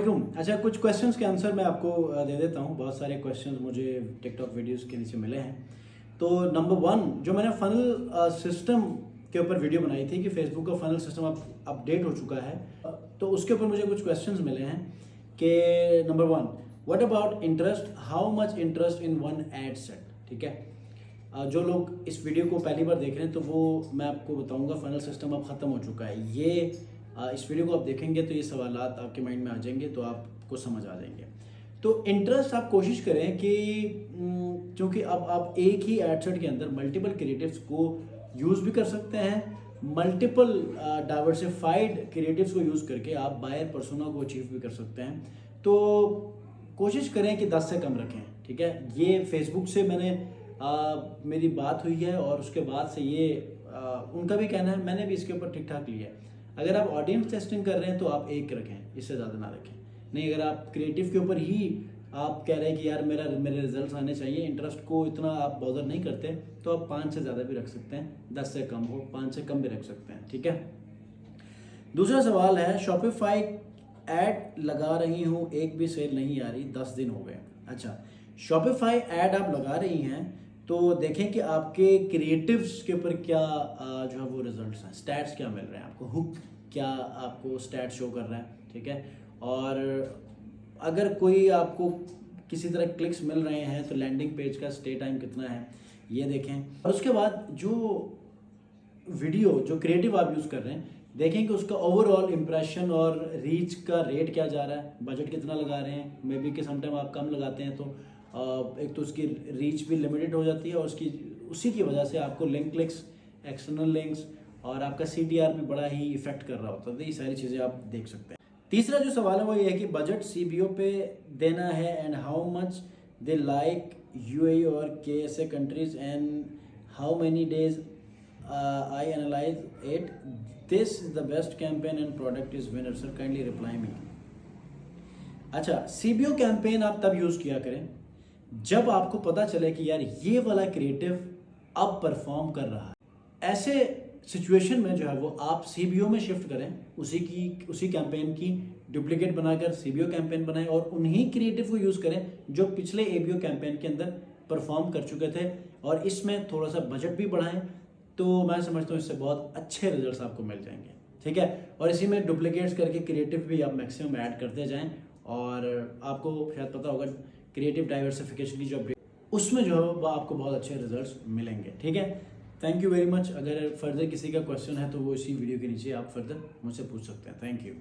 अच्छा, कुछ क्वेश्चंस के आंसर मैं आपको दे देता हूँ। बहुत सारे क्वेश्चंस मुझे टिकटॉक वीडियोस के नीचे मिले हैं। तो नंबर 1 जो मैंने फनल सिस्टम के ऊपर वीडियो बनाई थी कि फेसबुक का फनल सिस्टम अब अपडेट हो चुका है, तो उसके ऊपर मुझे कुछ क्वेश्चंस मिले हैं कि number 1, what about interest, how much interest in one ad set. ठीक है, जो लोग इस वीडियो को पहली बार देख रहे हैं तो वो मैं आपको बताऊंगा फनल सिस्टम अब ख़त्म हो चुका है। ये इस वीडियो को आप देखेंगे तो ये सवालात आपके माइंड में आ जाएंगे, तो आपको समझ आ जाएंगे। तो इंटरेस्ट आप कोशिश करें कि क्योंकि अब आप एक ही एड सेट के अंदर मल्टीपल क्रिएटिव्स को यूज़ भी कर सकते हैं, मल्टीपल डाइवर्सिफाइड क्रिएटिव्स को यूज़ करके आप बायर पर्सोना को अचीव भी कर सकते हैं। तो कोशिश करें कि 10 से कम रखें। ठीक है, ये फेसबुक से मैंने मेरी बात हुई है और उसके बाद से ये उनका भी कहना है, मैंने भी इसके ऊपर ठीक ठाक लिया है। अगर आप ऑडियंस टेस्टिंग कर रहे हैं तो आप एक रखें, इससे ज़्यादा ना रखें। नहीं, अगर आप क्रिएटिव के ऊपर ही आप कह रहे हैं कि यार मेरे रिजल्ट्स आने चाहिए, इंटरेस्ट को इतना आप बॉदर नहीं करते, तो आप 5 से ज़्यादा भी रख सकते हैं, 10 से कम हो, 5 से कम भी रख सकते हैं। ठीक है, दूसरा सवाल है, शॉपिफाई ऐड लगा रही हूँ, एक भी सेल नहीं आ रही, 10 दिन हो गए। अच्छा, शॉपिफाई ऐड आप लगा रही हैं तो देखें कि आपके क्रिएटिव्स के ऊपर क्या जो है वो रिजल्ट्स हैं, स्टैट्स क्या मिल रहे हैं आपको, हुक क्या आपको स्टैट शो कर रहा है। ठीक है, और अगर कोई आपको किसी तरह क्लिक्स मिल रहे हैं तो लैंडिंग पेज का स्टे टाइम कितना है ये देखें। और उसके बाद जो वीडियो जो क्रिएटिव आप यूज़ कर रहे हैं देखें कि उसका ओवरऑल इंप्रेशन और रीच का रेट क्या जा रहा है, बजट कितना लगा रहे हैं। मे बी कि समटाइम आप कम लगाते हैं तो एक तो उसकी रीच भी लिमिटेड हो जाती है और उसी की वजह से आपको लिंक क्लिक्स, एक्सटर्नल लिंक्स और आपका CTR भी बड़ा ही इफेक्ट कर रहा होता है। तो ये सारी चीज़ें आप देख सकते हैं। तीसरा जो सवाल है वो ये है कि बजट CBO पे देना है and how much they like UAE और KSA countries and how many days I analyze it. This is the best campaign and product is winner. Sir, kindly reply me. अच्छा, CBO कैंपेन आप तब use किया करें जब आपको पता चले कि यार ये वाला क्रिएटिव अब परफॉर्म कर रहा है। ऐसे सिचुएशन में जो है वो आप CBO में शिफ्ट करें, उसी कैंपेन की डुप्लीकेट बनाकर CBO कैंपेन बनाएं और उन्हीं क्रिएटिव को यूज़ करें जो पिछले ABO कैंपेन के अंदर परफॉर्म कर चुके थे, और इसमें थोड़ा सा बजट भी बढ़ाएं। तो मैं समझता हूँ इससे बहुत अच्छे रिजल्ट्स आपको मिल जाएंगे। ठीक है, और इसी में डुप्लीकेट्स करके क्रिएटिव भी आप मैक्सिमम ऐड करते जाएं, और आपको शायद पता होगा क्रिएटिव डाइवर्सिफिकेशन की जो अपडेट उसमें जो है वो आपको बहुत अच्छे रिजल्ट्स मिलेंगे। ठीक है, थैंक यू वेरी मच। अगर फर्दर किसी का क्वेश्चन है तो वो इसी वीडियो के नीचे आप फर्दर मुझसे पूछ सकते हैं। Thank you.